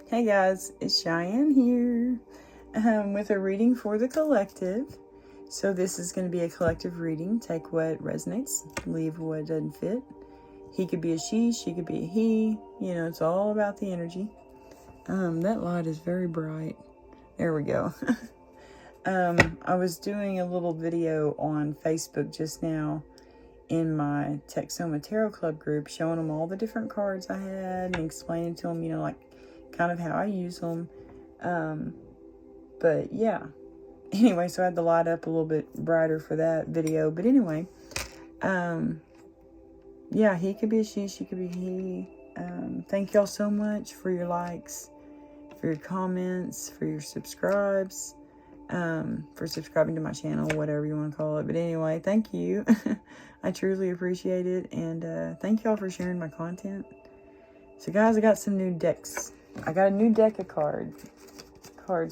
Hey guys, it's Cheyenne here with a reading for the collective. So this is going to be a collective reading. Take what resonates, leave what doesn't fit. He could be a she could be a he. You know, it's all about the energy. That light is very bright. There we go. I was doing a little video on Facebook just now in my Texoma Tarot Club group, showing them all the different cards I had and explaining to them, you know, like kind of how I use them. But yeah, anyway, so I had the light up a little bit brighter for that video. But anyway, yeah, he could be a she could be a he. Thank y'all so much for your likes, for your comments, for your subscribes, for subscribing to my channel, whatever you want to call it. But anyway, thank you. I truly appreciate it. And thank y'all for sharing my content. So guys, I got some new decks. I got a new deck of cards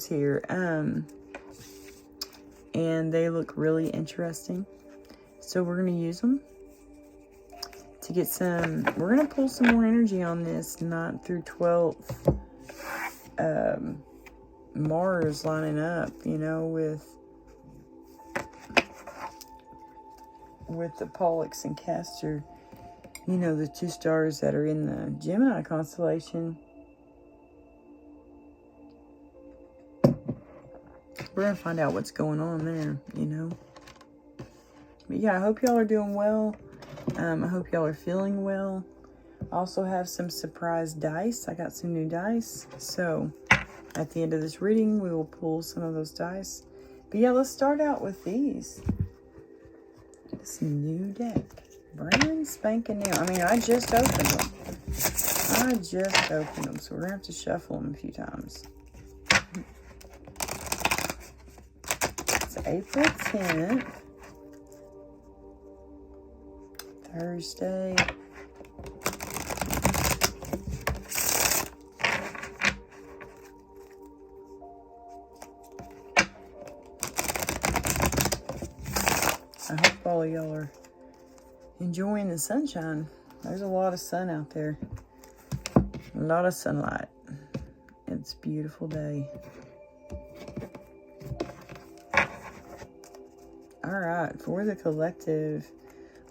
here. And they look really interesting. So we're going to use them to get some, we're going to pull some more energy on this 9th-12th Mars lining up, you know, with the Pollux and Castor, you know, the two stars that are in the Gemini constellation. We're going to find out what's going on there, you know. But yeah, I hope y'all are doing well. I hope y'all are feeling well. I also have some surprise dice. I got some new dice. So at the end of this reading, we will pull some of those dice. But yeah, let's start out with these. This new deck. Brand spanking new. I mean, I just opened them. So we're going to have to shuffle them a few times. It's April 10th. Thursday. I hope all of y'all are enjoying the sunshine. There's a lot of sun out there. A lot of sunlight. It's a beautiful day. Alright, for the collective,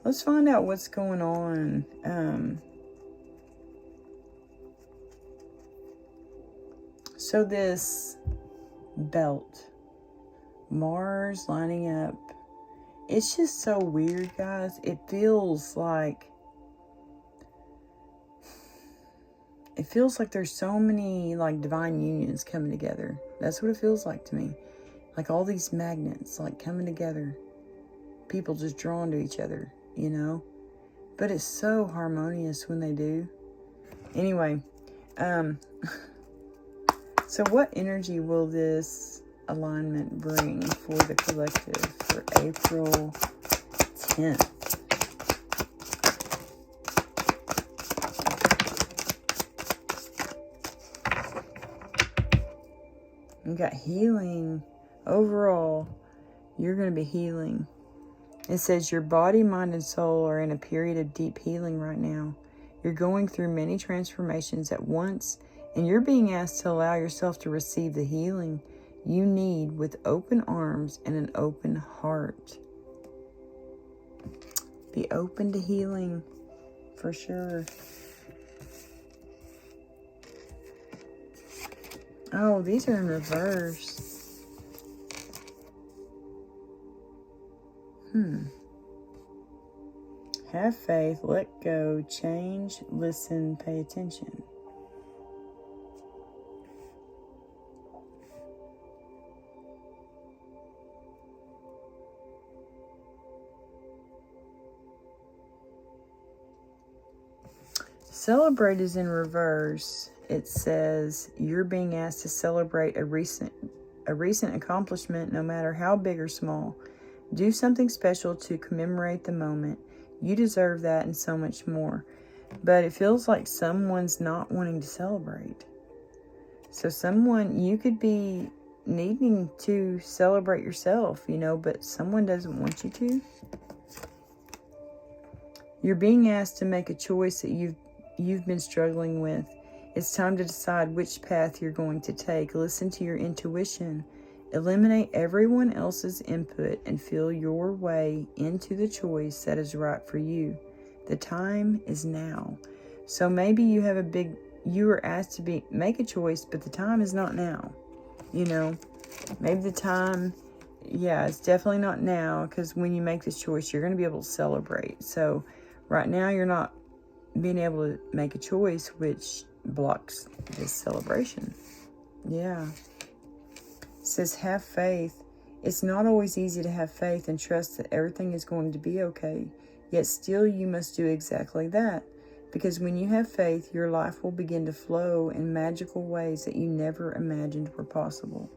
let's find out what's going on. So this belt, Mars lining up, it's just so weird, guys. It feels like there's so many like divine unions coming together. That's what it feels like to me. Like all these magnets like coming together. People just drawn to each other, you know. But it's so harmonious when they do. Anyway, so what energy will this alignment bring for the collective for April 10th? We got healing. Overall, you're going to be healing. It says your body, mind, and soul are in a period of deep healing right now. You're going through many transformations at once, and you're being asked to allow yourself to receive the healing you need with open arms and an open heart. Be open to healing, for sure. Oh, these are in reverse. Have faith, let go, change, listen, pay attention. Celebrate is in reverse. It says you're being asked to celebrate a recent accomplishment, no matter how big or small. Do something special to commemorate the moment. You deserve that and so much more. But it feels like someone's not wanting to celebrate. So you could be needing to celebrate yourself, you know, but someone doesn't want you to. You're being asked to make a choice that you've been struggling with. It's time to decide which path you're going to take. Listen to your intuition. Eliminate everyone else's input and feel your way into the choice that is right for you. The time is now. So maybe you were asked to make a choice, but the time is not now. You know, maybe the time, it's definitely not now, because when you make this choice, you're going to be able to celebrate. So right now, you're not being able to make a choice, which blocks this celebration. Yeah. It says, have faith. It's not always easy to have faith and trust that everything is going to be okay. Yet still, you must do exactly that. Because when you have faith, your life will begin to flow in magical ways that you never imagined were possible.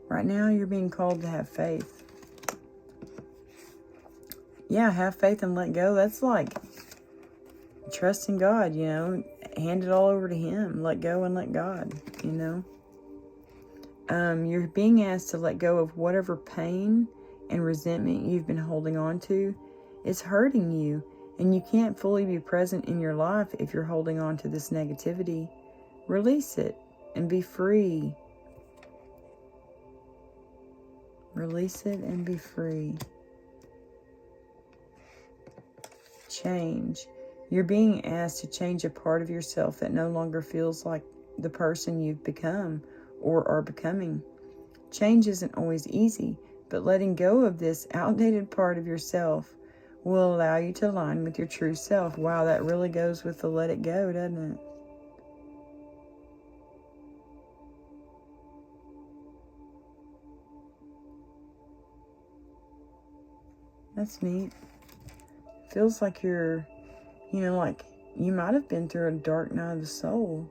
Right now, you're being called to have faith. Yeah, have faith and let go. That's like trusting God, you know. Hand it all over to Him. Let go and let God, you know. You're being asked to let go of whatever pain and resentment you've been holding on to. It's hurting you. And you can't fully be present in your life if you're holding on to this negativity. Release it and be free. Release it and be free. Change. You're being asked to change a part of yourself that no longer feels like the person you've become or are becoming. Change isn't always easy, but letting go of this outdated part of yourself will allow you to align with your true self. Wow, that really goes with the let it go, doesn't it? That's neat. Feels like you're, like you might have been through a dark night of the soul.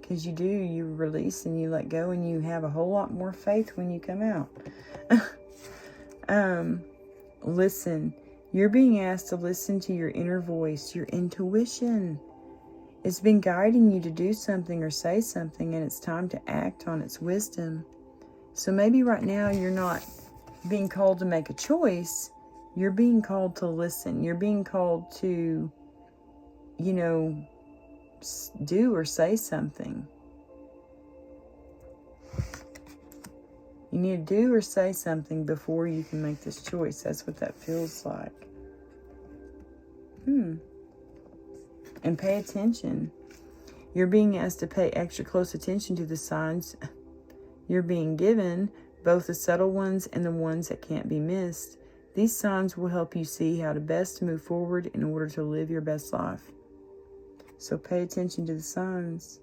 Because you release and you let go and you have a whole lot more faith when you come out. Listen. You're being asked to listen to your inner voice, your intuition. It's been guiding you to do something or say something, and it's time to act on its wisdom. So maybe right now you're not being called to make a choice. You're being called to listen. You're being called to, do or say something. You need to do or say something before you can make this choice. That's what that feels like. And pay attention. You're being asked to pay extra close attention to the signs you're being given, both the subtle ones and the ones that can't be missed. These signs will help you see how to best move forward in order to live your best life. So pay attention to the signs.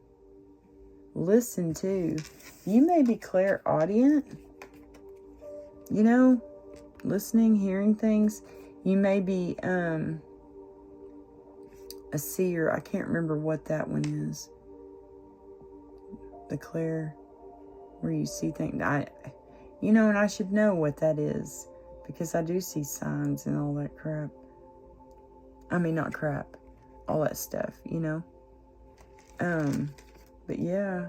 Listen too. You may be clairaudient, listening, hearing things. You may be a seer. I can't remember what that one is. The clair, where you see things. And I should know what that is, because I do see signs and all that crap. I mean, not crap. All that stuff, But yeah.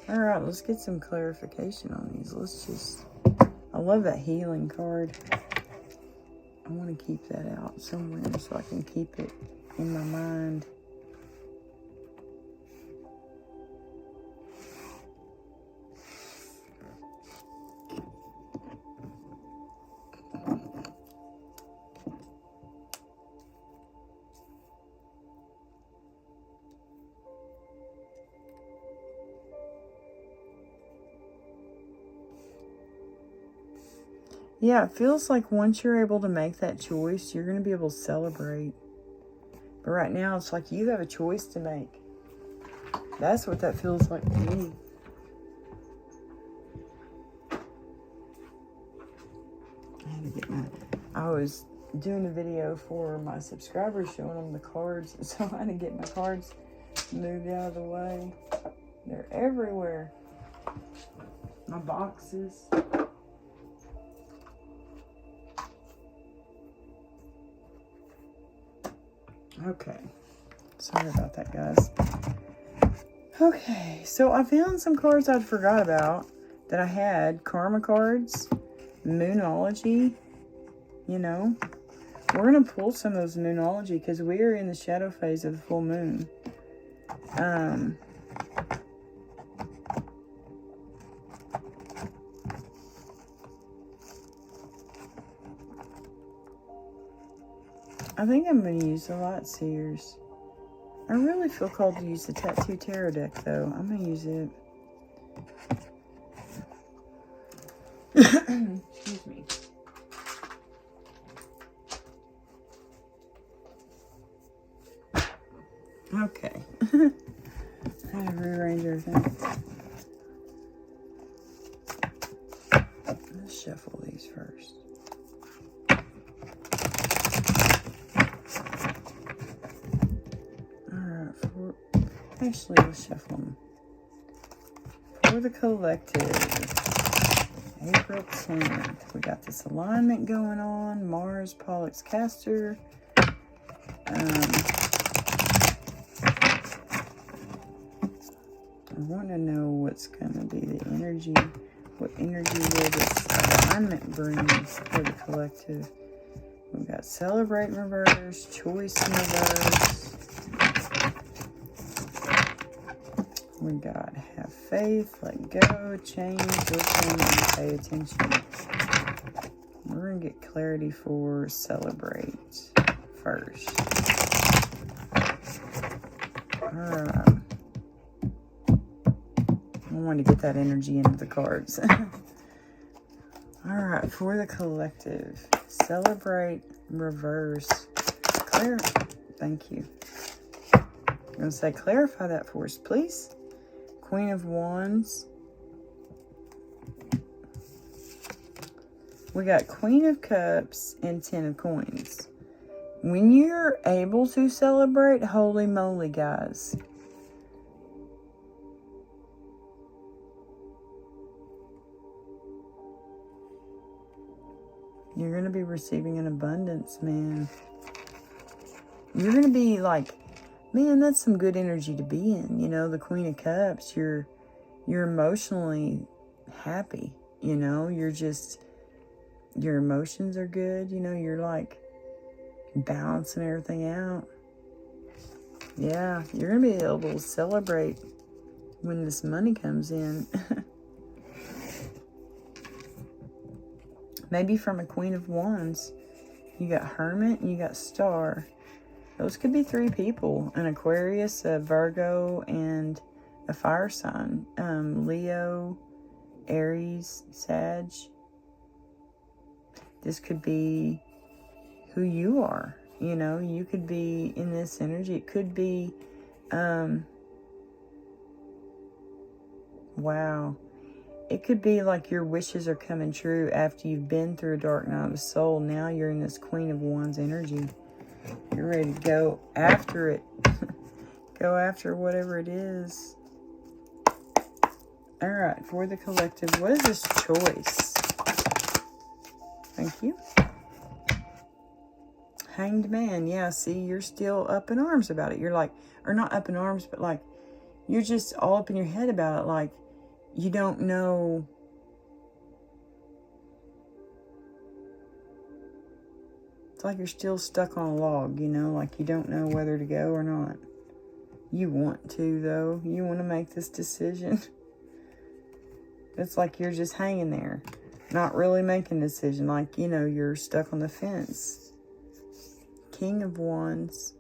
Alright, let's get some clarification on these. I love that healing card. I want to keep that out somewhere so I can keep it in my mind. Yeah, it feels like once you're able to make that choice, you're going to be able to celebrate. But right now, it's like you have a choice to make. That's what that feels like to me. I was doing a video for my subscribers showing them the cards, so I had to get my cards moved out of the way. They're everywhere. My boxes. Okay. Sorry about that, guys. Okay, so I found some cards I'd forgot about that I had. Karma cards, Moonology, We're going to pull some of those Moonology because we are in the shadow phase of the full moon. I think I'm going to use the Light Seers. I really feel called to use the Tattoo Tarot deck, though. I'm going to use it. Excuse me. Okay. I had to rearrange everything. Let's shuffle these first. Alright, actually, let's shuffle them. For the collective, April 10th, we got this alignment going on. Mars, Pollux, Castor. I want to know what's going to be the energy. What energy will this alignment bring for the collective? We've got Celebrate in reverse, Choice in reverse. We got Have Faith, Let Go, Change, Listen, and Pay Attention. We're going to get clarity for Celebrate first. Alright. I want to get that energy into the cards. Alright, for the collective. Celebrate, reverse. Thank you. I'm going to say clarify that for us, please. Queen of Wands. We got Queen of Cups and 10 of Coins. When you're able to celebrate, holy moly, guys. You're going to be receiving an abundance, man. You're going to be like, man, that's some good energy to be in. You know, the Queen of Cups, you're emotionally happy. You know, your emotions are good. You know, you're like balancing everything out. Yeah, you're going to be able to celebrate when this money comes in. Maybe from a Queen of Wands. You got Hermit and you got Star. Those could be 3 people. An Aquarius, a Virgo, and a fire sign. Leo, Aries, Sag. This could be who you are. You know, you could be in this energy. It could be, wow. It could be like your wishes are coming true after you've been through a dark night of the soul. Now you're in this Queen of Wands energy. You're ready to go after it. Go after whatever it is. Alright, for the collective, what is this choice? Thank you. Hanged Man. Yeah, see, you're still up in arms about it. You're like, or not up in arms, but like, you're just all up in your head about it. Like, you don't know. It's like you're still stuck on a log, you know, like you don't know whether to go or not. You want to, though. You want to make this decision. It's like you're just hanging there, not really making a decision. Like, you know, you're stuck on the fence. King of Wands.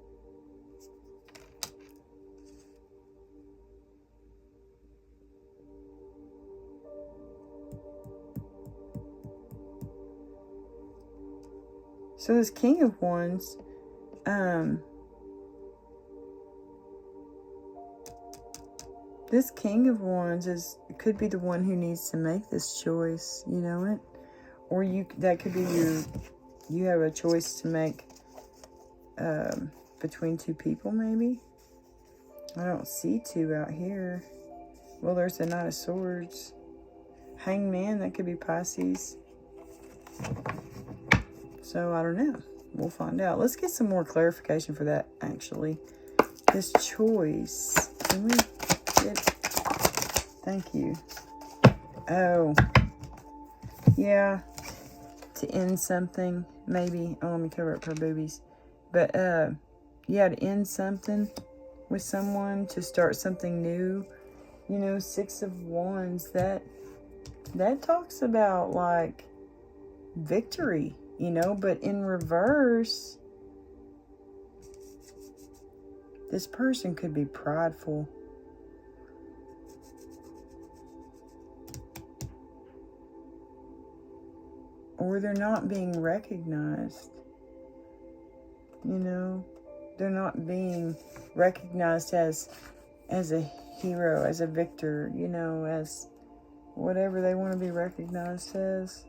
So this King of Wands, this King of Wands could be the one who needs to make this choice, you know it? Or that could be you have a choice to make between 2 people, maybe? I don't see 2 out here. Well, there's the Knight of Swords. Hanged Man, that could be Pisces. So, I don't know. We'll find out. Let's get some more clarification for that, actually. This choice. Can we get... Thank you. Oh. Yeah. To end something, maybe. Oh, let me cover up her boobies. But, yeah, to end something. with someone, to start something new. You know, Six of Wands, that talks about like victory, you know, but in reverse, this person could be prideful. Or they're not being recognized. You know, they're not being recognized as a hero, as a victor, you know, as whatever they want to be recognized as.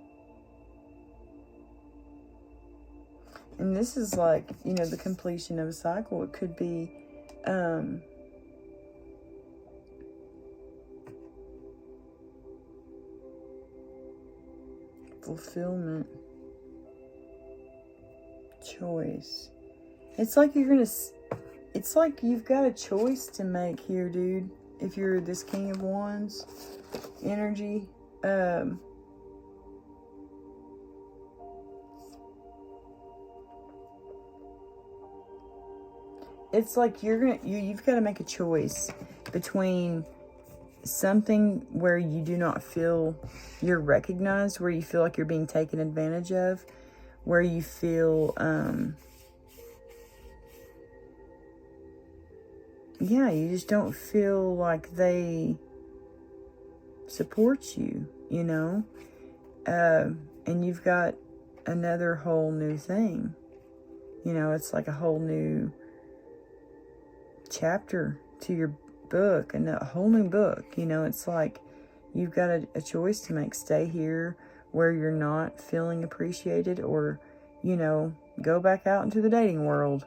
And this is like, you know, the completion of a cycle. It could be fulfillment, choice. It's like it's like you've got a choice to make here, dude. If you're this King of Wands energy, it's like you've got to make a choice between something where you do not feel you're recognized, where you feel like you're being taken advantage of, where you feel you just don't feel like they support you, you know, and you've got another whole new thing, you know. It's like a whole new chapter to your book, and a whole new book, you know. It's like you've got a choice to make. Stay here where you're not feeling appreciated, or, you know, go back out into the dating world.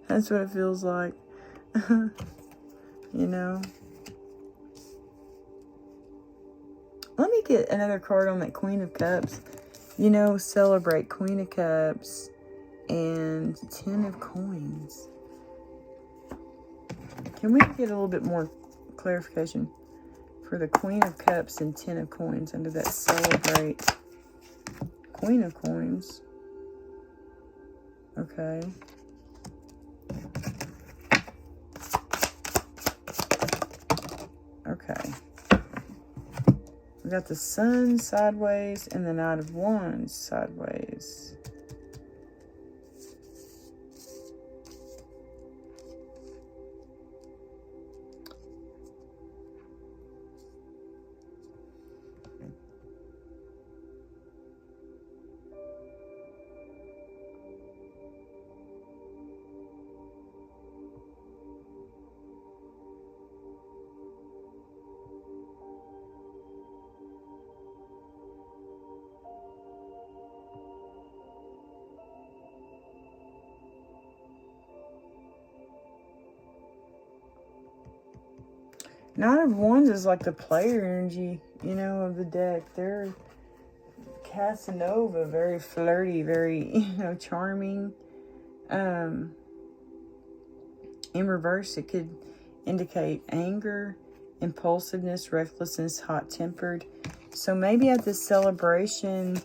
That's what it feels like. You know. Let me get another card on that Queen of Cups. You know, celebrate. Queen of Cups and 10 of Coins. Can we get a little bit more clarification for the Queen of Cups and 10 of Coins under that celebrate? Queen of Coins. Okay. Okay. We got the Sun sideways and the Knight of Wands sideways. Knight of Wands is like the player energy, you know, of the deck. They're Casanova, very flirty, very, you know, charming. In reverse, it could indicate anger, impulsiveness, recklessness, hot-tempered. So maybe at this celebration,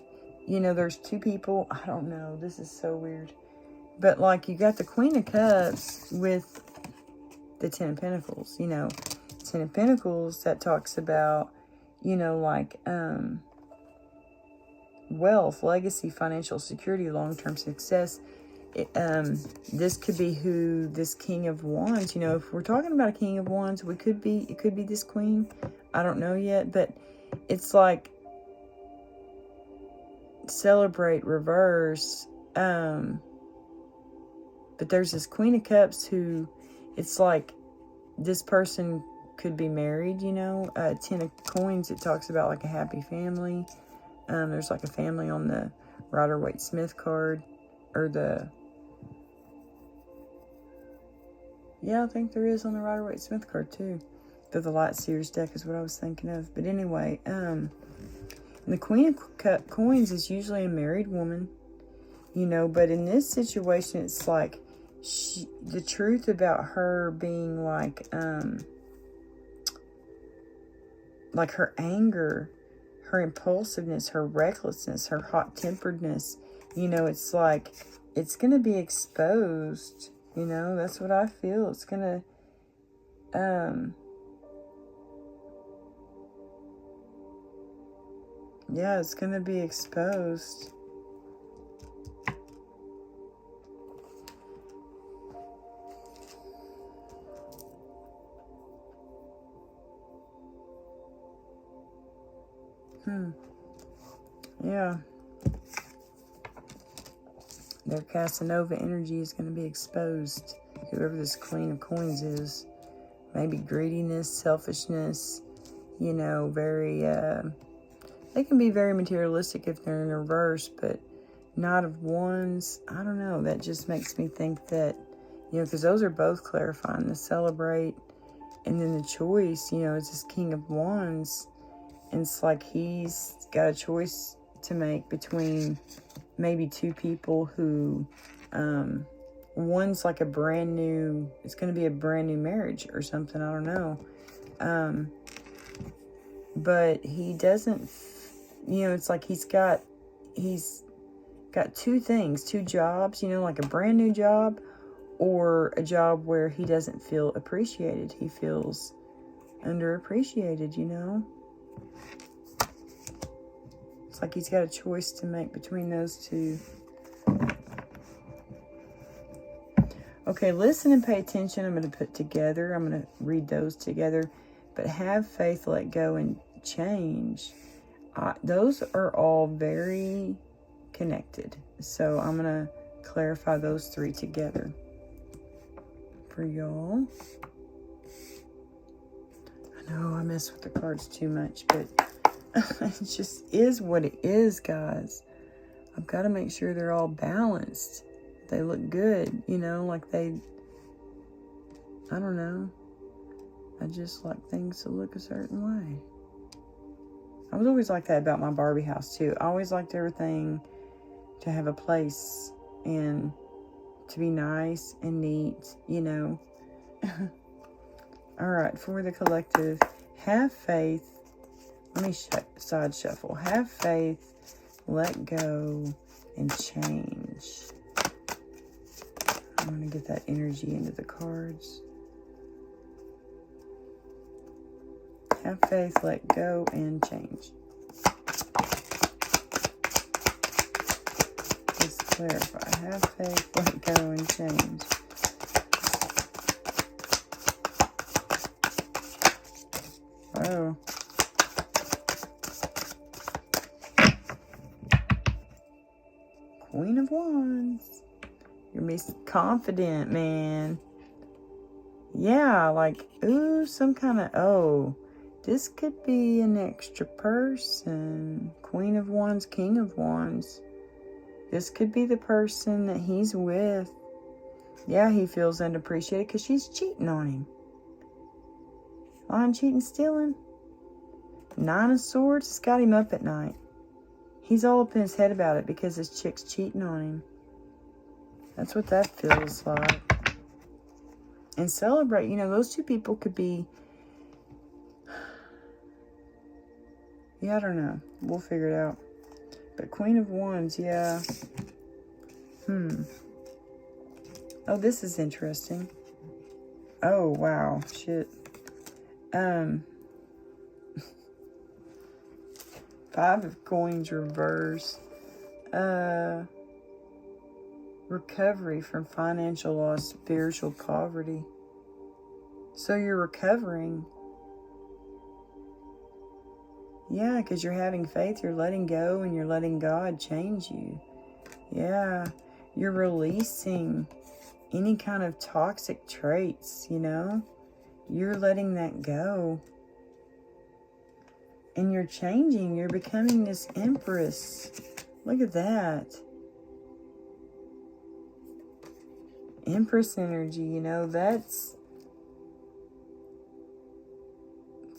you know, there's two people. I don't know. This is so weird. But, like, you got the Queen of Cups with the 10 of Pentacles, you know. 10 of Pentacles, that talks about, you know, like, wealth, legacy, financial security, long-term success. This could be who this King of Wands, you know, if we're talking about a King of Wands, it could be this Queen. I don't know yet, but it's like celebrate reverse. But there's this Queen of Cups who, it's like this person could be married, you know. 10 of Coins, it talks about like a happy family. There's like a family on the Rider-Waite-Smith card, or the, yeah, I think there is on the Rider-Waite-Smith card too. The Light Seers deck is what I was thinking of. But anyway, the Queen of Coins is usually a married woman, you know, but in this situation, it's like the truth about her being like her anger, her impulsiveness, her recklessness, her hot-temperedness, you know, it's like it's going to be exposed You know, that's what I feel. It's gonna, yeah, it's gonna be exposed. Yeah. Their Casanova energy is going to be exposed. Whoever this Queen of Coins is. Maybe greediness, selfishness, you know, very, they can be very materialistic if they're in reverse, but Knight of Wands, I don't know. That just makes me think that, you know, because those are both clarifying. The Celebrate and then the Choice, you know, it's this King of Wands. And it's like he's got a choice to make between maybe two people who, one's like a brand new, it's going to be a brand new marriage or something, I don't know. But he doesn't, you know, it's like he's got two things, two jobs, you know, like a brand new job or a job where he doesn't feel appreciated. He feels underappreciated, you know. It's like he's got a choice to make between those two. Okay, listen and pay attention. I'm going to put together. I'm going to read those together. But have faith, let go, and change. Those are all very connected. So I'm going to clarify those three together for y'all. I know I mess with the cards too much, but it just is what it is, guys. I've got to make sure they're all balanced. They look good, you know, like I don't know. I just like things to look a certain way. I was always like that about my Barbie house, too. I always liked everything to have a place and to be nice and neat, you know. All right, for the collective, have faith. Let me side shuffle. Have faith, let go, and change. I'm going to get that energy into the cards. Have faith, let go, and change. Let's clarify. Have faith, let go, and change. Oh. Queen of Wands. You're confident, man. Yeah, like, ooh, some kind of, this could be an extra person. Queen of Wands, King of Wands. This could be the person that he's with. Yeah, he feels unappreciated because she's cheating on him. Lying, cheating, stealing. Nine of Swords, it's got him up at night. He's all up in his head about it because his chick's cheating on him. That's what that feels like. And Celebrate, you know, those two people could be... Yeah, I don't know. We'll figure it out. But Queen of Wands, yeah. Oh, this is interesting. Oh, wow. Shit. 5 of Coins reverse. Recovery from financial loss, spiritual poverty. So you're recovering. Yeah, because you're having faith, you're letting go, and you're letting God change you. Yeah, you're releasing any kind of toxic traits, you know? You're letting that go. And you're changing, you're becoming this empress. Look at that. Empress energy, you know, that's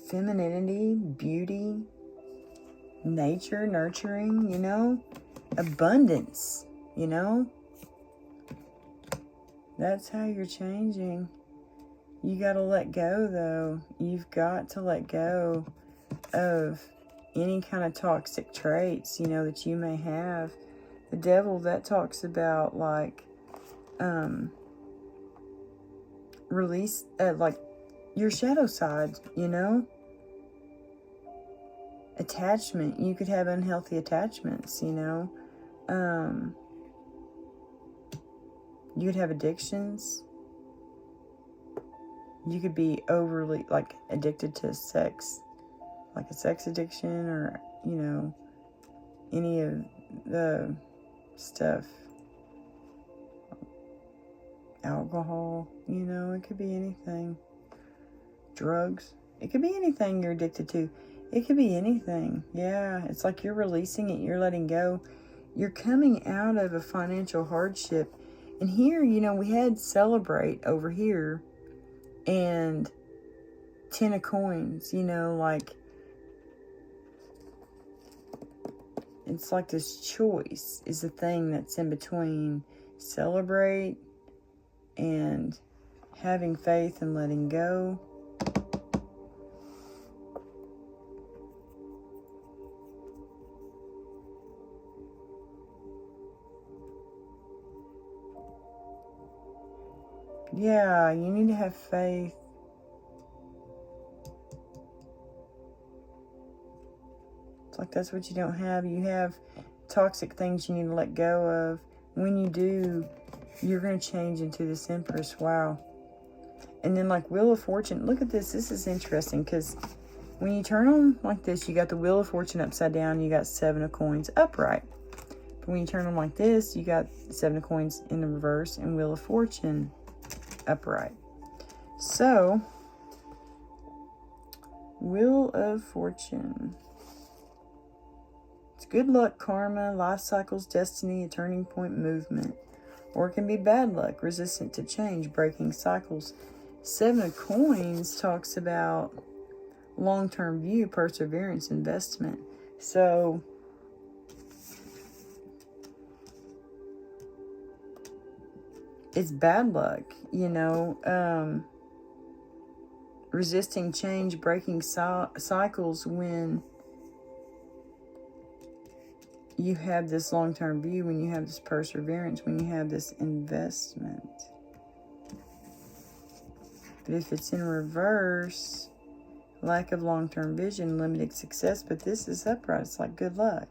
femininity, beauty, nature, nurturing, you know, abundance, you know. That's how you're changing. You got to let go, though. You've got to let go of any kind of toxic traits, you know, that you may have. The Devil, that talks about, like, release, like, your shadow side, you know? Attachment. You could have unhealthy attachments, you know? You could have addictions. You could be overly, like, addicted to sex. Like a sex addiction, or, you know, any of the stuff. Alcohol, you know, it could be anything. Drugs. It could be anything you're addicted to. It could be anything. Yeah, it's like you're releasing it. You're letting go. You're coming out of a financial hardship. And here, you know, we had celebrate over here. And 10 of coins, you know, like, it's like this choice is the thing that's in between celebrate and having faith and letting go. Yeah, you need to have faith. It's like that's what you don't have. You have toxic things you need to let go of. When you do, you're going to change into this Empress. Wow. And then, like, Wheel of Fortune. Look at this. This is interesting because when you turn them like this, you got the Wheel of Fortune upside down. You got 7 of coins upright. But when you turn them like this, you got 7 of coins in the reverse and Wheel of Fortune upright. So, Wheel of Fortune. It's good luck, karma, life cycles, destiny, a turning point, movement. Or it can be bad luck, resistant to change, breaking cycles. 7 of coins talks about long-term view, perseverance, investment. So, it's bad luck, you know, resisting change, breaking cycles when you have this long-term view, when you have this perseverance, when you have this investment. But if it's in reverse, lack of long-term vision, limited success, but this is upright. It's like good luck.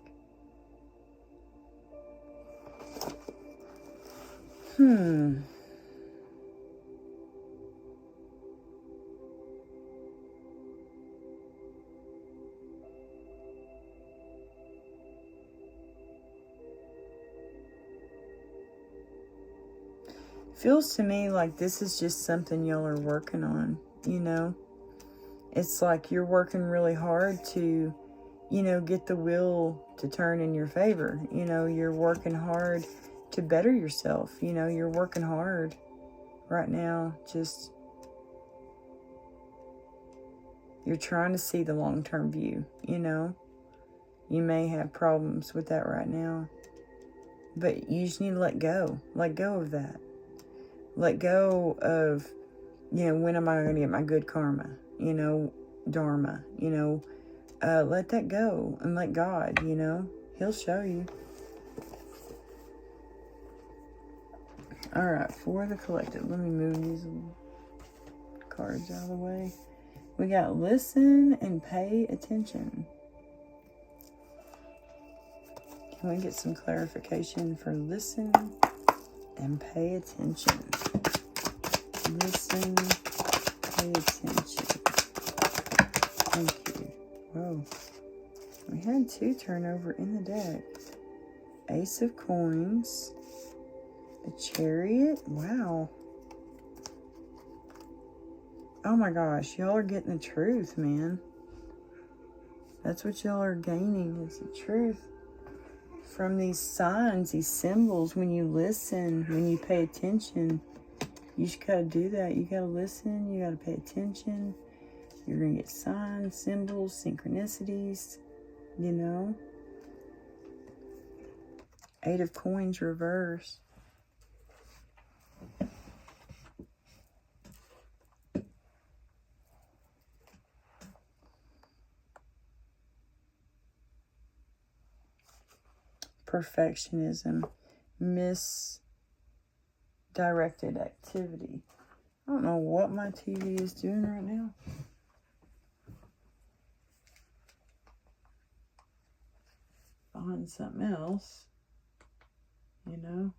Feels to me like this is just something y'all are working on, you know? It's like you're working really hard to, you know, get the wheel to turn in your favor. You know, you're working hard to better yourself. You know, you're working hard right now. Just, you're trying to see the long-term view, you know? You may have problems with that right now. But you just need to let go. Let go of that. Let go of, you know, when am I going to get my good karma? You know, dharma, you know. Let that go and let God, you know. He'll show you. All right, for the collective. Let me move these cards out of the way. We got listen and pay attention. Can we get some clarification for listen and pay attention? Listen, pay attention. Thank you. Whoa. We had 2 turnover in the deck. Ace of coins. The Chariot. Wow. Oh my gosh. Y'all are getting the truth, man. That's what y'all are gaining, is the truth. From these signs, these symbols, when you listen, when you pay attention, you just gotta do that. You gotta listen, you gotta pay attention. You're gonna get signs, symbols, synchronicities, you know. 8 of coins reverse. Perfectionism, misdirected activity. I don't know what my TV is doing right now. Find something else, you know.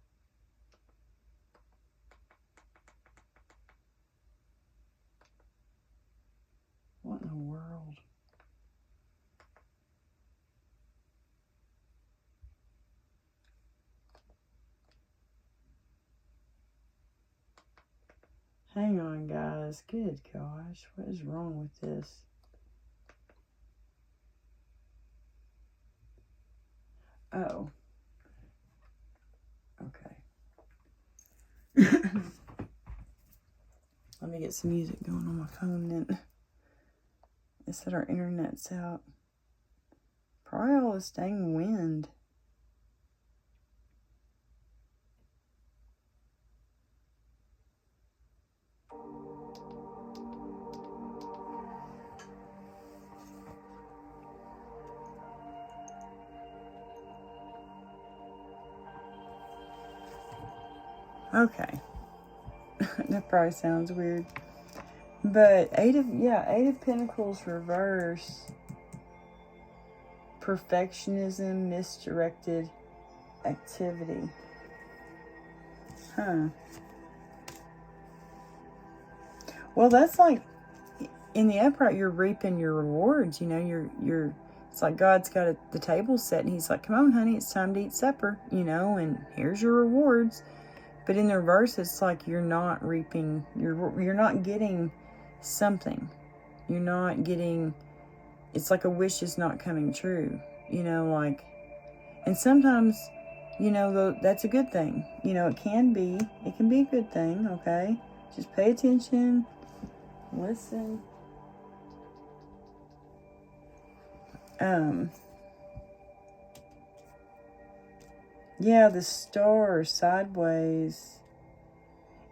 What in the world? Hang on, guys. Good gosh. What is wrong with this? Oh. Okay. Let me get some music going on my phone then. It said our internet's out. Probably all this dang wind. Okay. That probably sounds weird. But Eight of Pentacles reverse. Perfectionism, misdirected activity. Huh. Well, that's like in the upright, you're reaping your rewards. You know, you're. It's like God's got the table set, and He's like, "Come on, honey, it's time to eat supper." You know, and here's your rewards. But in the reverse, it's like you're not reaping. You're not getting something. You're not getting. It's like a wish is not coming true. You know, like, and sometimes, you know, that's a good thing. You know, it can be a good thing. Okay, just pay attention, listen. Yeah, the Star sideways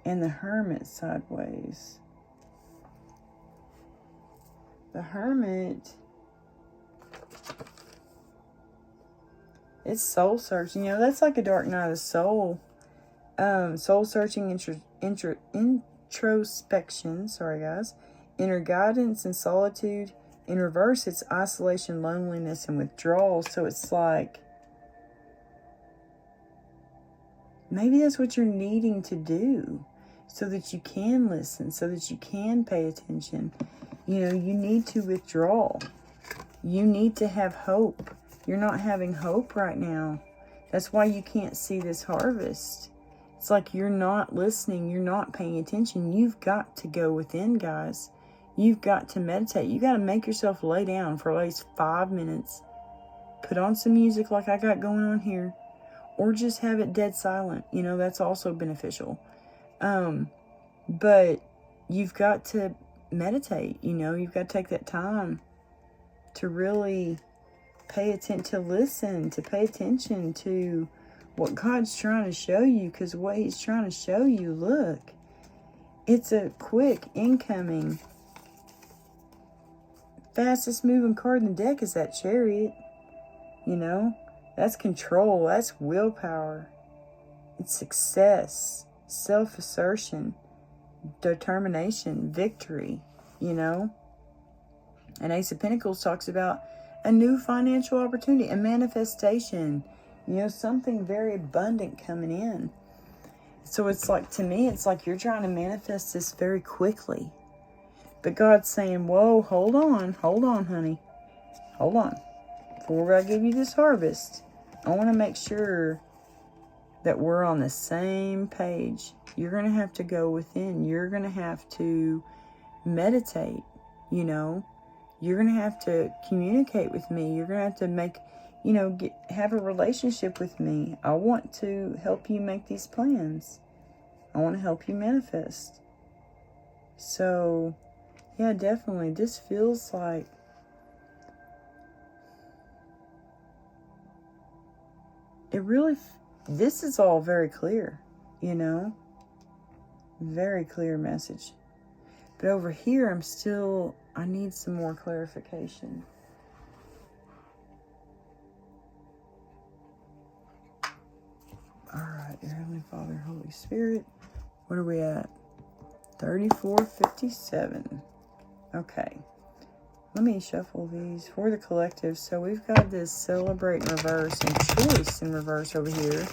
and the Hermit sideways. The Hermit, it's soul searching. You know, that's like a dark night of the soul. Soul searching, introspection. Sorry, guys. Inner guidance and solitude. In reverse, it's isolation, loneliness, and withdrawal. So it's like, maybe that's what you're needing to do so that you can listen, so that you can pay attention. You know, you need to withdraw. You need to have hope. You're not having hope right now. That's why you can't see this harvest. It's like you're not listening. You're not paying attention. You've got to go within, guys. You've got to meditate. You got to make yourself lay down for at least 5 minutes. Put on some music like I got going on here. Or just have it dead silent. You know, that's also beneficial. But you've got to meditate. You know, you've got to take that time to really pay attention, to listen, to pay attention to what God's trying to show you. Because what He's trying to show you, look, it's a quick incoming. Fastest moving card in the deck is that Chariot. You know, that's control, that's willpower. It's success, self-assertion, determination, victory, you know. And Ace of Pentacles talks about a new financial opportunity, a manifestation, you know, something very abundant coming in. So it's like, to me, it's like you're trying to manifest this very quickly. But God's saying, whoa, hold on, honey. Hold on. Before I give you this harvest, I want to make sure that we're on the same page. You're going to have to go within. You're going to have to meditate, you know. You're going to have to communicate with me. You're going to have to make, you know, have a relationship with me. I want to help you make these plans. I want to help you manifest. So, yeah, definitely. This feels like this is all very clear, you know, very clear message. But over here, I need some more clarification. All right, your Heavenly Father, Holy Spirit, what are we at? 3457. Okay. Let me shuffle these for the collective. So we've got this celebrate in reverse and choice in reverse over here.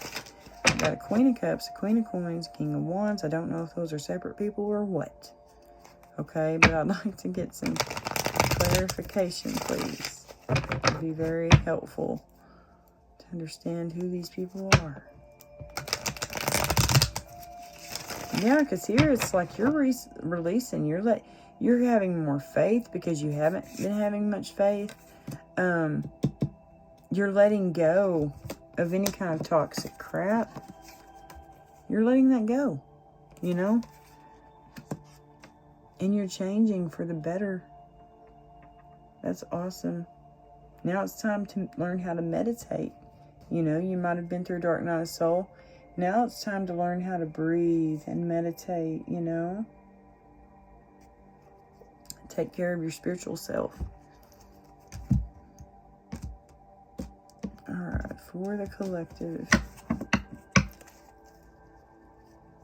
We've got a Queen of Cups, a Queen of Coins, King of Wands. I don't know if those are separate people or what. Okay, but I'd like to get some clarification, please. It would be very helpful to understand who these people are. Yeah, because here it's like you're releasing. You're having more faith because you haven't been having much faith. You're letting go of any kind of toxic crap. You're letting that go, you know? And you're changing for the better. That's awesome. Now it's time to learn how to meditate. You know, you might have been through a dark night of soul. Now it's time to learn how to breathe and meditate, you know? Take care of your spiritual self. Alright, for the collective.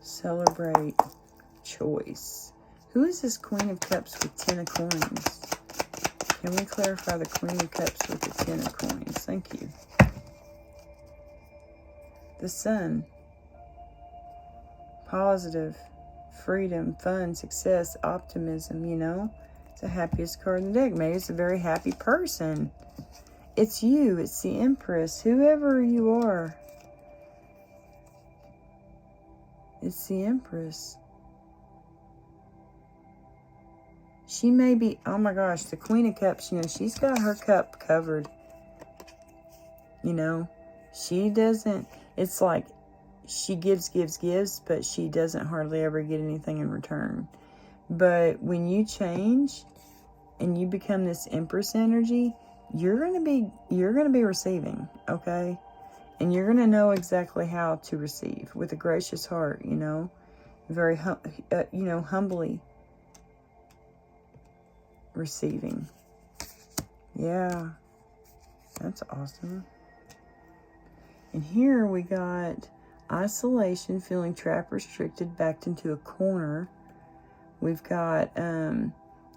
Celebrate choice. Who is this Queen of Cups with 10 of Coins? Can we clarify the Queen of Cups with the 10 of Coins? Thank you. The Sun. Positive, freedom, fun, success, optimism, you know. It's the happiest card in the deck. Maybe it's a very happy person. It's you. It's the Empress. Whoever you are. It's the Empress. She may be, oh my gosh, the Queen of Cups, you know, she's got her cup covered. You know, she doesn't, it's like she gives, but she doesn't hardly ever get anything in return. But when you change and you become this Empress energy, you're going to be receiving, okay? And you're going to know exactly how to receive with a gracious heart, you know, very, humbly receiving. Yeah, that's awesome. And here we got isolation, feeling trapped, restricted, backed into a corner. We've got,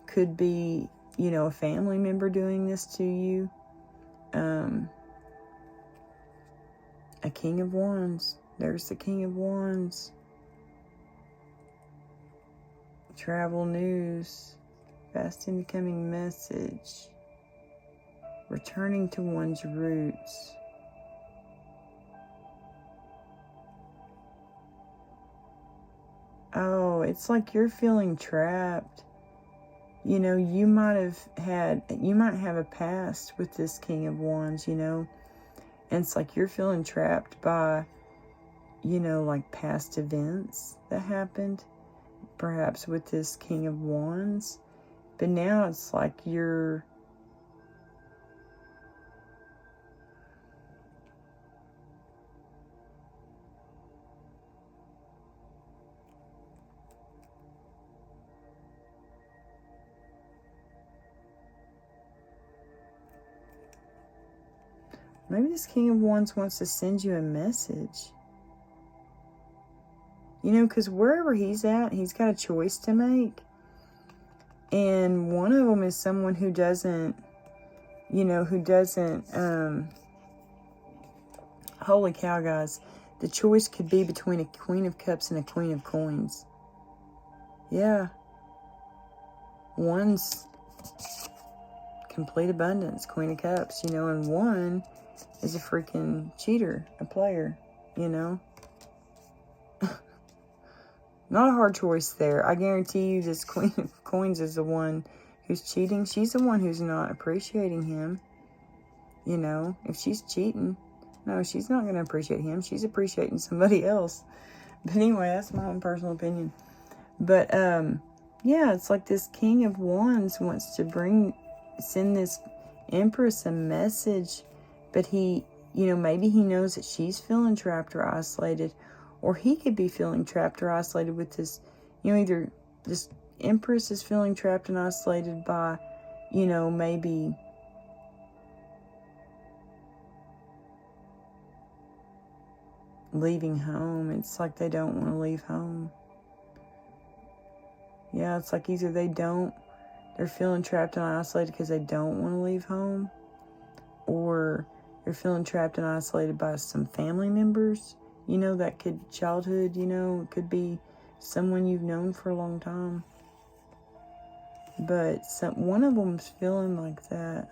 could be, you know, a family member doing this to you. A King of Wands. There's the King of Wands. Travel news. Fast incoming message. Returning to one's roots. Oh, it's like you're feeling trapped. You know, you might have a past with this King of Wands, you know. And it's like you're feeling trapped by, you know, like past events that happened. Perhaps with this King of Wands. But now it's like you're... Maybe this King of Wands wants to send you a message. You know, because wherever he's at, he's got a choice to make. And one of them is someone who doesn't, you know, holy cow, guys. The choice could be between a Queen of Cups and a Queen of Coins. Yeah. One's complete abundance, Queen of Cups, you know, and one is a freaking cheater, a player, you know. Not a hard choice there. I guarantee you this Queen of Coins is the one who's cheating. She's the one who's not appreciating him. You know, if she's cheating, no, she's not going to appreciate him. She's appreciating somebody else. But anyway, that's my own personal opinion. But, yeah, it's like this King of Wands wants to send this Empress a message. But he, you know, maybe he knows that she's feeling trapped or isolated. Or he could be feeling trapped or isolated with this, you know, either this Empress is feeling trapped and isolated by, you know, maybe leaving home. It's like they don't want to leave home. Yeah, it's like either they're feeling trapped and isolated because they don't want to leave home, or they're feeling trapped and isolated by some family members. That childhood, it could be someone you've known for a long time. But one of them's feeling like that.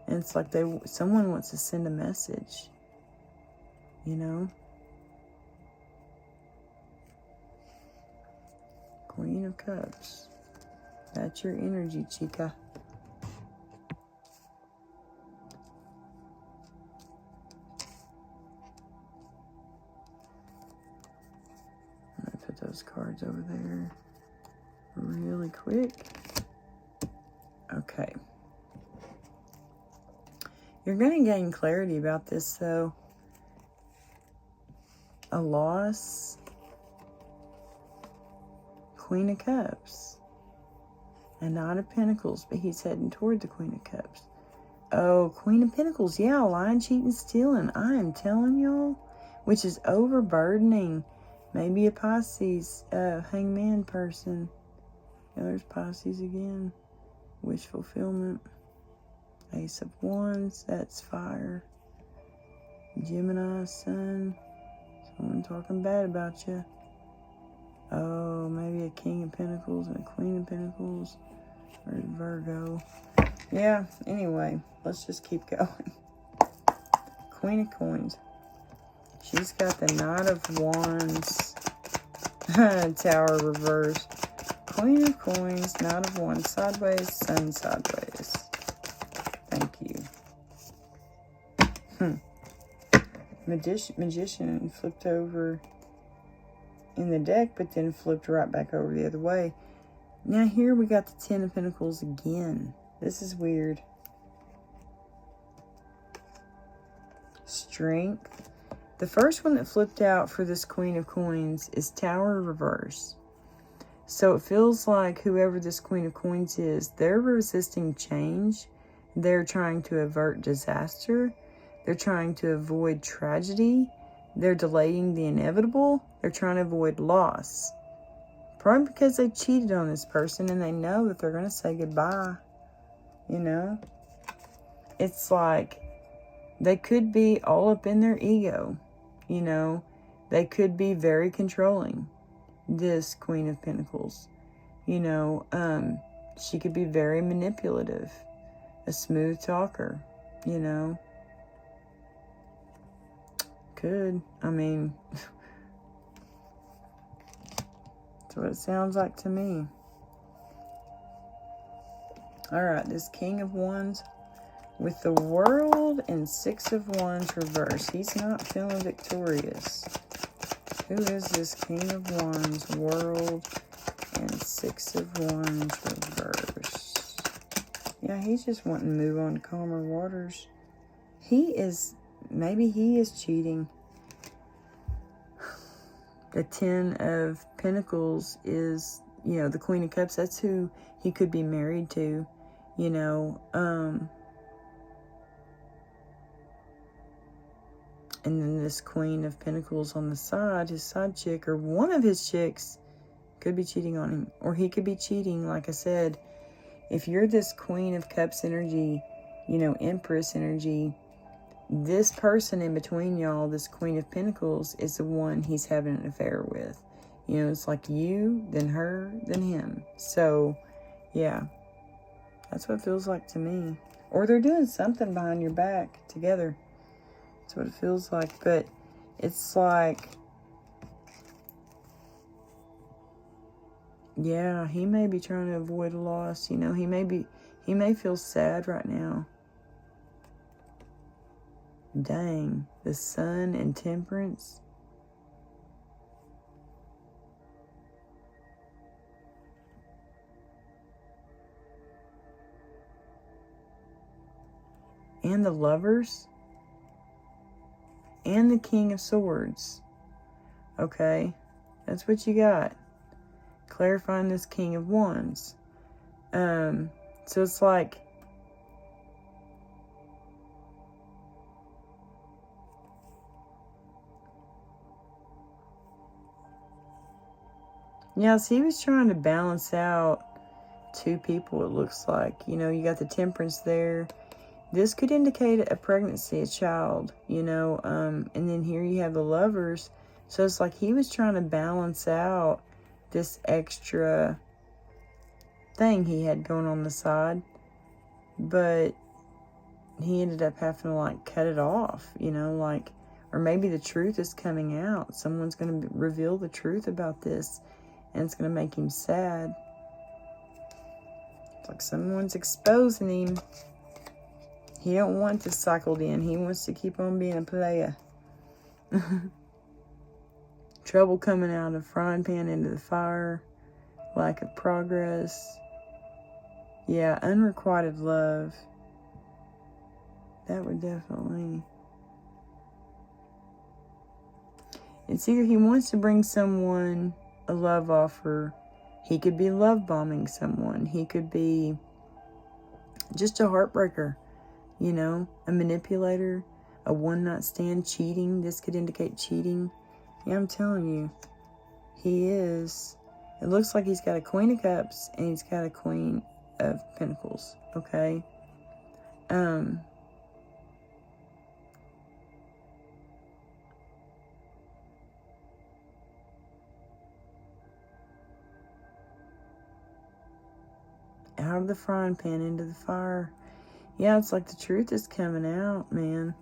And it's like someone wants to send a message, Queen of Cups. That's your energy, chica. I'm going to put those cards over there really quick. Okay. You're going to gain clarity about this, though. A loss. Queen of Cups. A Knight of Pentacles, but he's heading toward the Queen of Cups. Oh, Queen of Pentacles. Yeah, lying, cheating, stealing. I am telling y'all. Which is overburdening. Maybe a Pisces, hangman person. Yeah, there's Pisces again. Wish fulfillment. Ace of Wands. That's fire. Gemini, Sun. Someone talking bad about you. Oh, maybe a King of Pentacles and a Queen of Pentacles. Or Virgo. Yeah, anyway, let's just keep going. Queen of Coins. She's got the Knight of Wands. Tower reversed. Queen of Coins, Knight of Wands sideways, Sun sideways. Thank you. Magician flipped over in the deck, but then flipped right back over the other way. Now here we got the Ten of Pentacles again. This is weird. Strength. The first one that flipped out for this Queen of Coins is Tower reverse. So it feels like whoever this Queen of Coins is, they're resisting change. They're trying to avert disaster. They're trying to avoid tragedy. They're delaying the inevitable. They're trying to avoid loss. Probably because they cheated on this person and they know that they're going to say goodbye. It's like they could be all up in their ego. They could be very controlling. This Queen of Pentacles. She could be very manipulative. A smooth talker. Could. I mean, that's what it sounds like to me. Alright, this King of Wands with the World and Six of Wands reverse. He's not feeling victorious. Who is this King of Wands, World, and Six of Wands reverse? Yeah, he's just wanting to move on to calmer waters. Maybe he is cheating. The Ten of Pentacles is, the Queen of Cups. That's who he could be married to, And then this Queen of Pentacles on the side, his side chick, or one of his chicks, could be cheating on him. Or he could be cheating, like I said. If you're this Queen of Cups energy, Empress energy, this person in between y'all, this Queen of Pentacles, is the one he's having an affair with. It's like you, then her, then him. So, yeah. That's what it feels like to me. Or they're doing something behind your back together. That's what it feels like. But it's like, yeah, he may be trying to avoid a loss. He may feel sad right now. Dang, the Sun and Temperance. And the Lovers. And the King of Swords. Okay, that's what you got. Clarifying this King of Wands. So it's like, Yeah, so he was trying to balance out two people, it looks like. You know, you got the Temperance there. This could indicate a pregnancy, a child, you know. And then here you have the Lovers. So it's like he was trying to balance out this extra thing he had going on the side. But he ended up having to, like, cut it off, you know, like, or maybe the truth is coming out. Someone's going to reveal the truth about this, and it's going to make him sad. It's like someone's exposing him. He don't want this cycled in. He wants to keep on being a player. Trouble coming out of frying pan into the fire. Lack of progress. Yeah, unrequited love. That would definitely... It's either he wants to bring someone a love offer. He could be love bombing someone. He could be just a heartbreaker. You know, a manipulator, a one-night stand, cheating. This could indicate cheating. Yeah, I'm telling you, he is. It looks like he's got a Queen of Cups and he's got a Queen of Pentacles, okay? Out of the frying pan into the fire. Yeah, it's like the truth is coming out, man.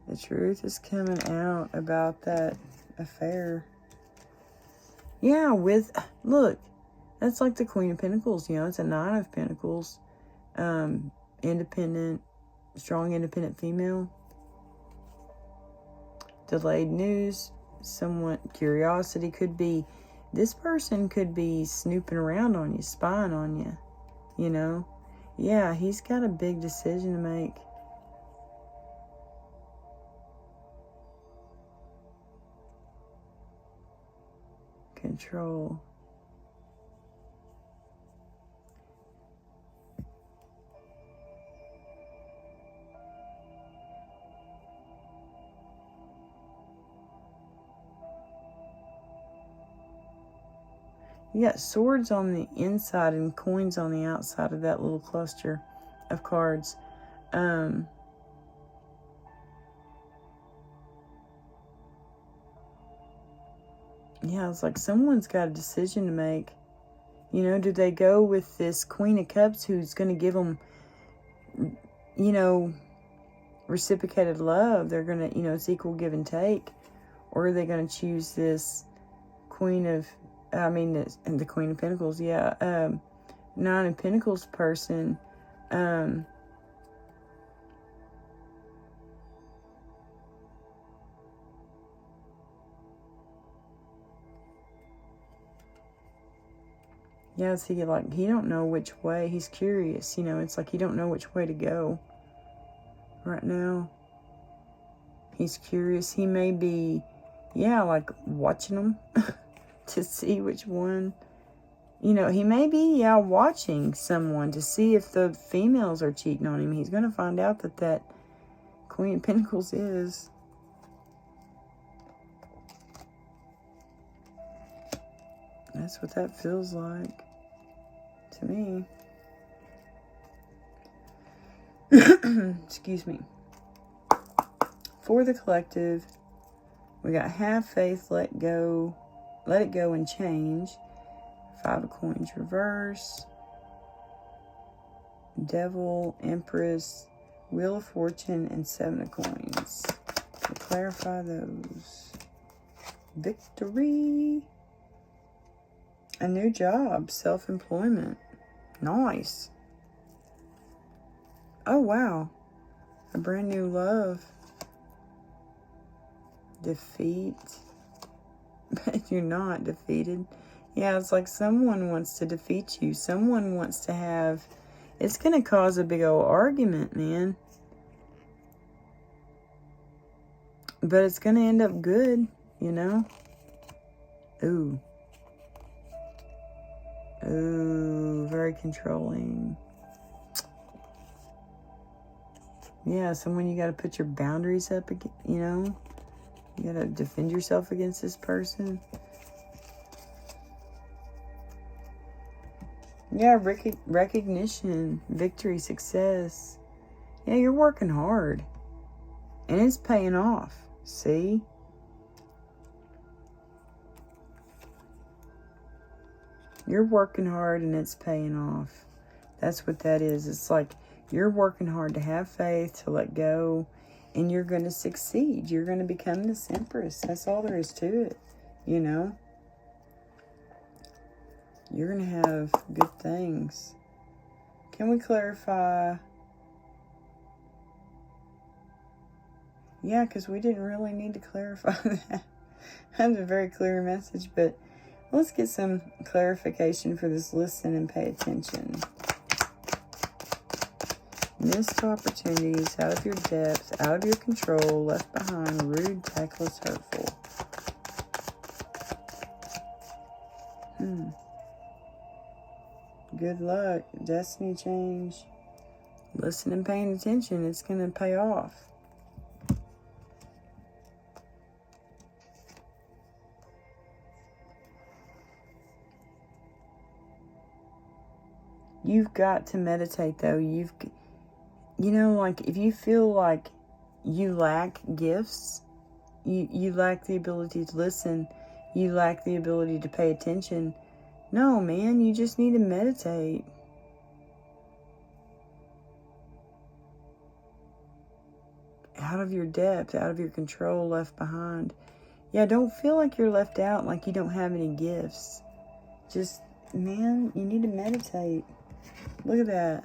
The truth is coming out about that affair. Yeah, look, that's like the Queen of Pentacles, you know, it's a Nine of Pentacles. Independent, strong, independent female. Delayed news, somewhat curiosity could be, this person could be snooping around on you, spying on you, you know. Yeah, he's got a big decision to make. Control. You got swords on the inside and coins on the outside of that little cluster of cards. Yeah, it's like someone's got a decision to make. You know, do they go with this Queen of Cups who's going to give them, you know, reciprocated love? They're going to, you know, it's equal give and take. Or are they going to choose this Queen of, and the Queen of Pentacles, yeah. Nine of Pentacles person, yeah, see, like, he don't know which way. He's curious, you know. It's like he don't know which way to go right now. He's curious. He may be, yeah, like, watching them to see which one. You know, he may be, yeah, watching someone to see if the females are cheating on him. He's going to find out that Queen of Pentacles is. That's what that feels like to me. Excuse me. For the collective, we got have faith, let it go and change. Five of Coins reverse. Devil, Empress, Wheel of Fortune, and Seven of Coins. We'll clarify those. Victory. A new job, self-employment. Nice. Oh, wow. A brand new love. Defeat. But you're not defeated. Yeah, it's like someone wants to defeat you. Someone wants to have... It's going to cause a big old argument, man. But it's going to end up good, you know? Ooh. Ooh, very controlling. Yeah, someone you got to put your boundaries up again, you know? You gotta defend yourself against this person. Yeah, recognition, victory, success. Yeah, you're working hard. And it's paying off. See? You're working hard and it's paying off. That's what that is. It's like you're working hard to have faith, to let go, and you're going to succeed. You're going to become this empress. That's all there is to it, you know? You're going to have good things. Can we clarify? Yeah, because we didn't really need to clarify that. That's a very clear message, but let's get some clarification for this. Listen and pay attention. Missed opportunities, out of your depth, out of your control, left behind, rude, tactless, hurtful. Good luck, destiny change. Listen and paying attention, it's going to pay off. You've got to meditate, though. You know, like, if you feel like you lack gifts, you lack the ability to listen, you lack the ability to pay attention. No, man, you just need to meditate. Out of your depth, out of your control, left behind. Yeah, don't feel like you're left out, like you don't have any gifts. Just, man, you need to meditate. Look at that.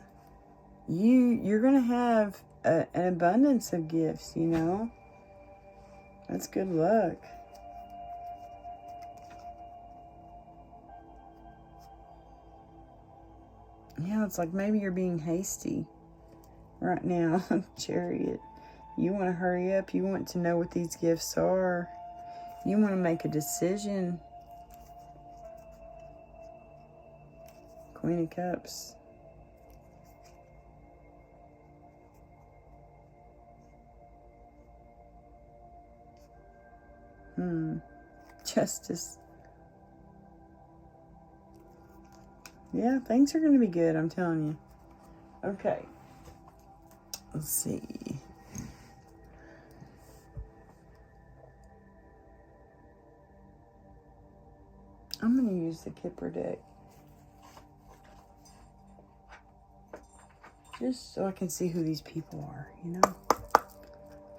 You're going to have an abundance of gifts, you know. That's good luck. Yeah, it's like maybe you're being hasty right now. Chariot. You want to hurry up. You want to know what these gifts are. You want to make a decision. Queen of Cups. Justice. Yeah, things are going to be good, I'm telling you. Okay. Let's see. I'm going to use the Kipper deck. Just so I can see who these people are, you know?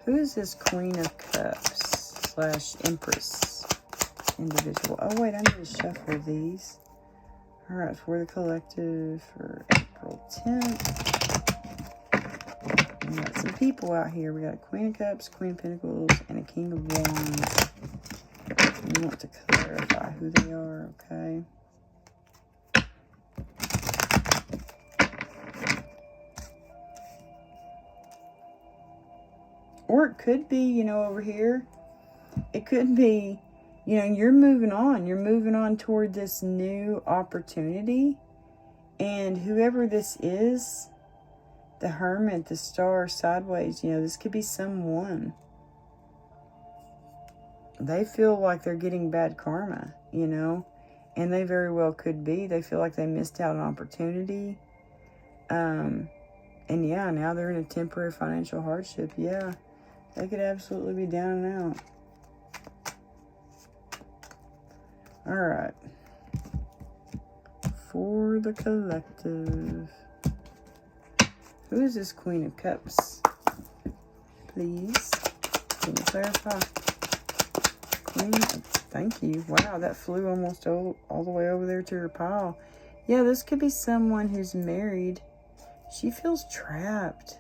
Who is this Queen of Cups / Empress individual? Oh, wait, I need to shuffle these. All right, for the collective for April 10th. We got some people out here. We got a Queen of Cups, Queen of Pentacles, and a King of Wands. You want to clarify who they are, okay? Or it could be, you know, over here, it could be, you know, you're moving on. You're moving on toward this new opportunity. And whoever this is, the Hermit, the Star, Sideways, you know, this could be someone. They feel like they're getting bad karma, you know. And they very well could be. They feel like they missed out on opportunity. And yeah, now they're in a temporary financial hardship. Yeah, they could absolutely be down and out. All right. For the collective. Who is this Queen of Cups? Please. Can you clarify? Queen. Thank you. Wow, that flew almost all the way over there to her pile. Yeah, this could be someone who's married. She feels trapped.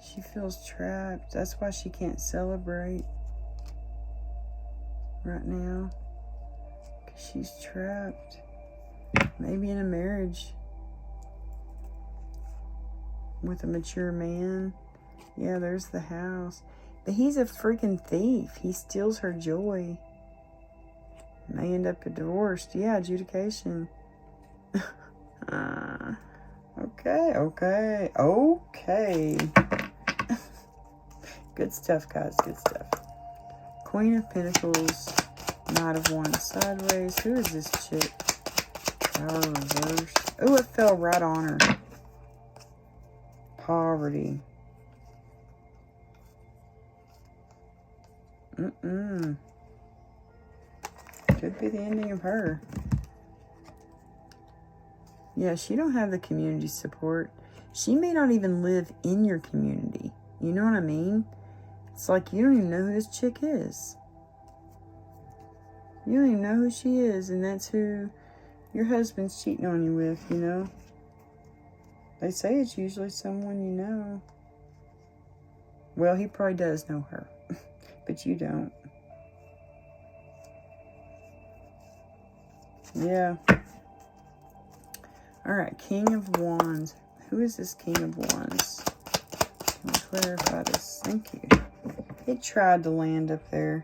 She feels trapped. That's why she can't celebrate right now. 'Cause she's trapped. Maybe in a marriage with a mature man. Yeah, there's the house. But he's a freaking thief. He steals her joy. May end up divorced. Yeah, adjudication. Okay. Good Good stuff, guys. Good stuff. Queen of Pentacles. Knight of Wands sideways. Who is this chick? Power reverse. Oh, it fell right on her. Poverty. Could be the ending of her. Yeah, she don't have the community support. She may not even live in your community. You know what I mean? It's like you don't even know who this chick is. You don't even know who she is, and that's who your husband's cheating on you with, you know? They say it's usually someone you know. Well, he probably does know her, but you don't. Yeah. Alright, King of Wands. Who is this King of Wands? Let me clarify this. Thank you. It tried to land up there.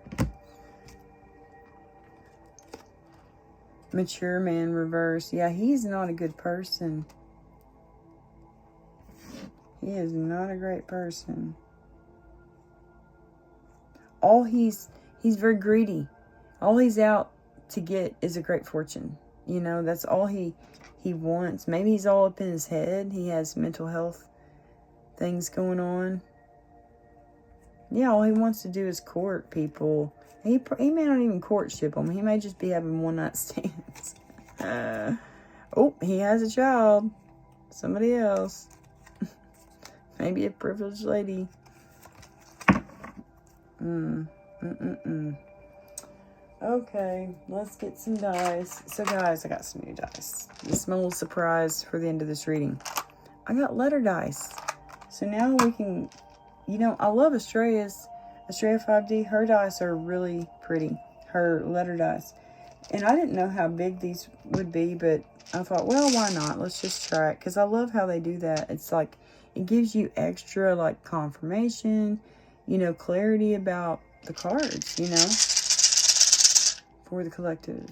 Mature man reverse. Yeah, he's not a good person. He is not a great person. He's very greedy. All he's out to get is a great fortune. You know, that's all he wants. Maybe he's all up in his head. He has mental health things going on. Yeah, all he wants to do is court people. He may not even courtship them. He may just be having one-night stands. Oh, he has a child. Somebody else. Maybe a privileged lady. Okay, let's get some dice. So guys, I got some new dice. This is my little surprise for the end of this reading. I got letter dice. So now we can, you know, I love Australia 5D. Her dice are really pretty. Her letter dice. And I didn't know how big these would be, but I thought, well, why not? Let's just try it. Because I love how they do that. It's like, it gives you extra, like, confirmation, you know, clarity about the cards, you know, for the collective.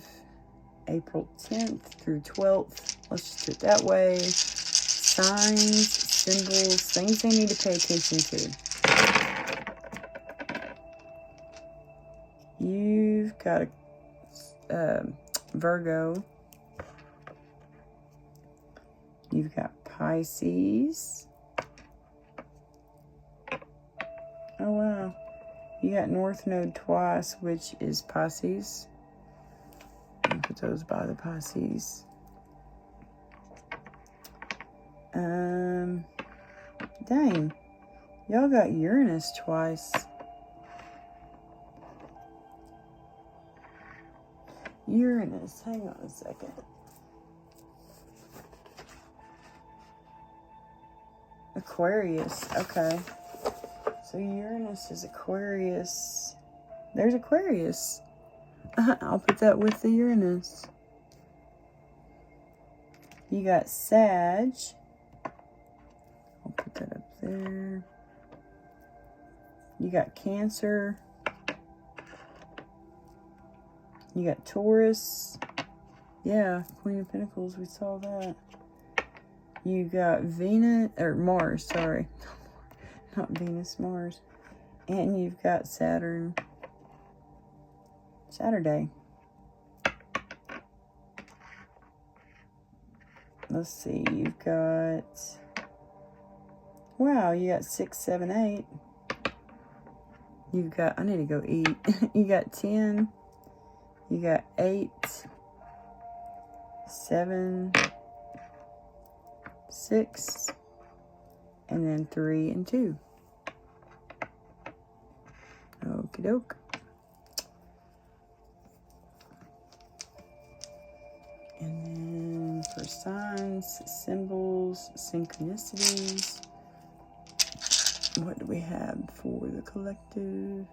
April 10th through 12th. Let's just do it that way. Signs, symbols, things they need to pay attention to. You've got a Virgo. You've got Pisces. Oh, wow. You got North Node twice, which is Pisces. Put those by the Pisces. Dang. Y'all got Uranus twice. Uranus. Hang on a second. Aquarius. Okay. So Uranus is Aquarius. There's Aquarius. I'll put that with the Uranus. You got Sag. I'll put that up there. You got Cancer. You got Taurus. Yeah, Queen of Pentacles. We saw that. You got Venus, or Mars, sorry. Not Venus, Mars. And you've got Saturn. Saturday. Let's see, you've got, wow, you got 6, 7, 8. You've got, I need to go eat. You got 10. You got 8, 7, 6, and then 3 and 2. Okie doke. And then for signs, symbols, synchronicities, what do we have for the collective?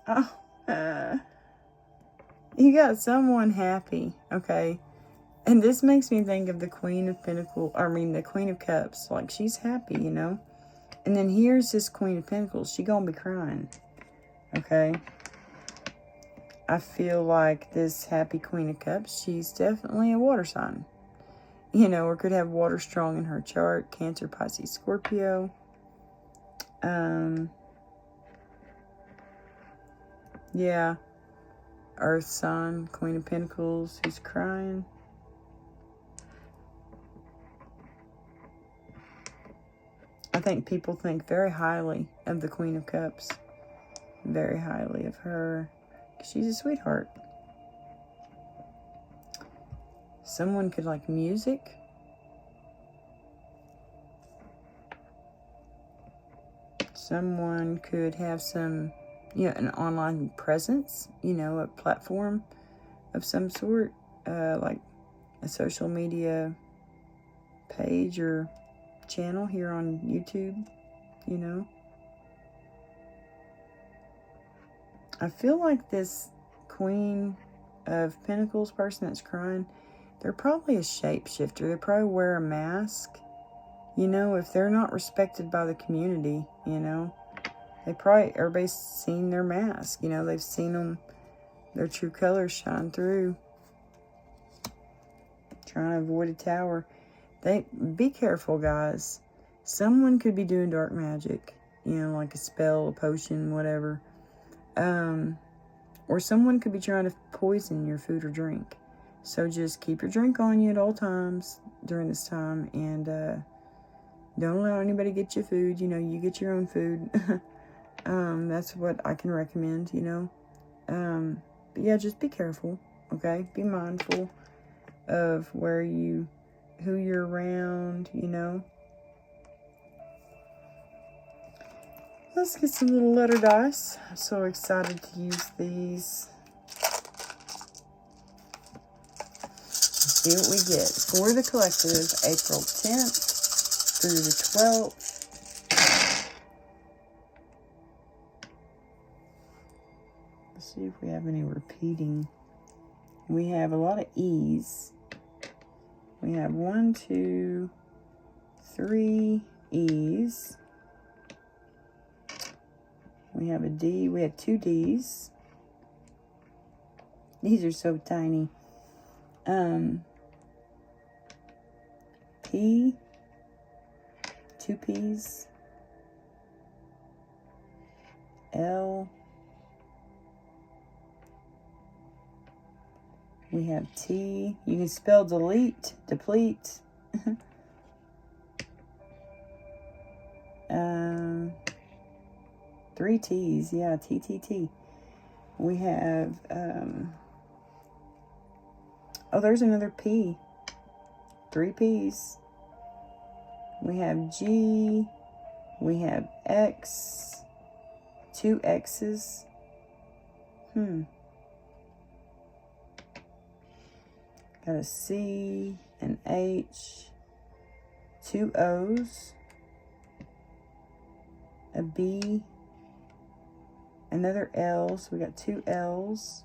Oh, you got someone happy, okay? And this makes me think of the Queen of Pentacles, the Queen of Cups. Like, she's happy, you know? And then here's this Queen of Pentacles. She gonna be crying, okay? I feel like this happy Queen of Cups, she's definitely a water sign. you know, or could have water strong in her chart. Cancer, Pisces, Scorpio. Yeah. Earth sign, Queen of Pentacles, who's crying. I think people think very highly of the Queen of Cups. Very highly of her. She's a sweetheart. Someone could like music. Someone could have some, you know, an online presence, you know, a platform of some sort, like a social media page or channel here on YouTube, you know. I feel like this Queen of Pentacles person that's crying, they're probably a shapeshifter. They probably wear a mask. You know, if they're not respected by the community, you know, they probably, everybody's seen their mask. You know, they've seen them, their true colors shine through. Trying to avoid a tower. Be careful, guys. Someone could be doing dark magic. You know, like a spell, a potion, whatever. Or someone could be trying to poison your food or drink. So just keep your drink on you at all times during this time. And don't allow anybody get you food. You know, you get your own food. That's what I can recommend, you know. But yeah, just be careful, okay? Be mindful of who you're around, you know. Let's get some little letter dice. I'm so excited to use these. Let's see what we get for the collective, April 10th through the 12th. Let's see if we have any repeating. We have a lot of E's. We have 1, 2, 3 E's. We have a D. We have 2 D's. These are so tiny. P. 2 P's. L. We have T. You can spell delete, deplete. 3 T's, yeah, TTT. We have, oh, there's another P. 3 P's. We have G. We have X. 2 X's. Got a C, an H, 2 O's, a B, another L, so we got 2 L's.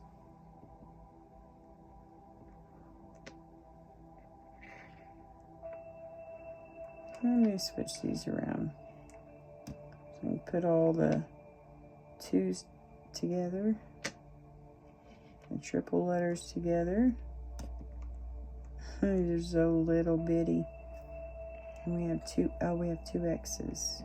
Let me switch these around. So we put all the 2's together, the triple letters together. They're so little bitty. And we have 2, oh, we have 2 X's.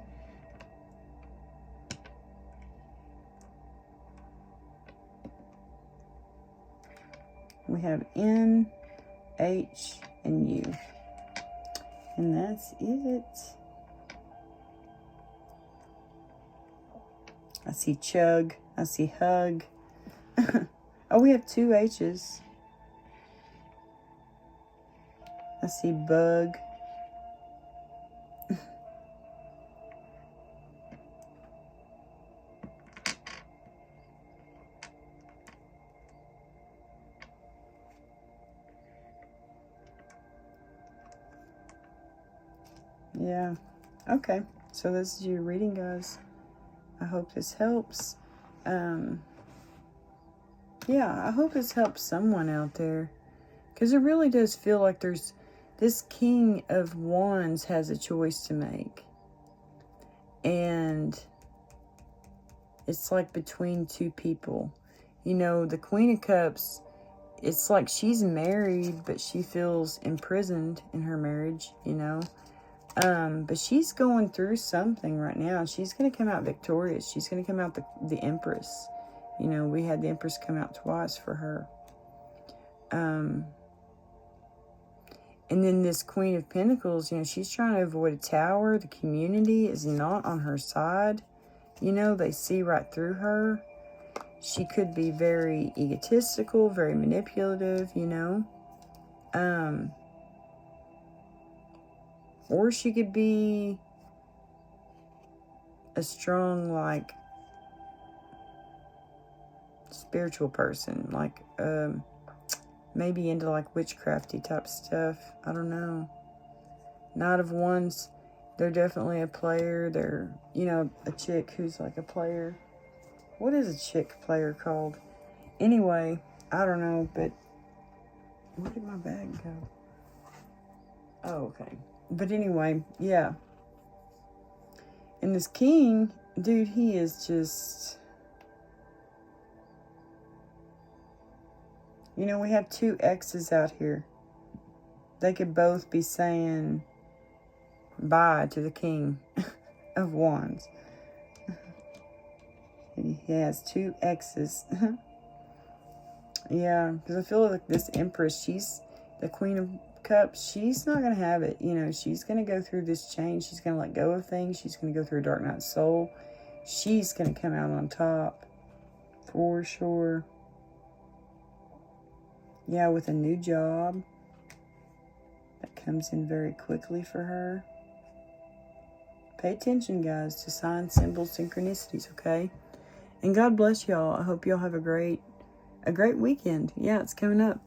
We have N, H, and U. And that's it. I see chug. I see hug. Oh, we have 2 H's. I see bug. Yeah. Okay. So this is your reading, guys. I hope this helps. Yeah, I hope this helps someone out there. Because it really does feel like there's... This King of Wands has a choice to make. And it's like between 2 people. You know, the Queen of Cups it's like she's married, but she feels imprisoned in her marriage, you know. But she's going through something right now. She's going to come out victorious. She's going to come out the Empress. You know, we had the Empress come out twice for her. And then this Queen of Pentacles, you know, she's trying to avoid a tower. The community is not on her side. You know, they see right through her. She could be very egotistical, very manipulative, you know. Or she could be a strong, like, spiritual person. Like, maybe into, like, witchcrafty type stuff. I don't know. Knight of Wands, they're definitely a player. They're, you know, a chick who's, like, a player. What is a chick player called? Anyway, I don't know, but where did my bag go? Oh, okay. But anyway, yeah. And this king, dude, he is just... You know, we have two X's out here. They could both be saying bye to the King of Wands. He has two X's. Yeah, because I feel like this Empress, she's the Queen of Cups. She's not going to have it. You know, she's going to go through this change. She's going to let go of things. She's going to go through a dark night of soul. She's going to come out on top. For sure. Yeah, with a new job that comes in very quickly for her. Pay attention, guys, to signs, symbols, synchronicities, okay? And God bless y'all. I hope y'all have a great weekend. Yeah, it's coming up.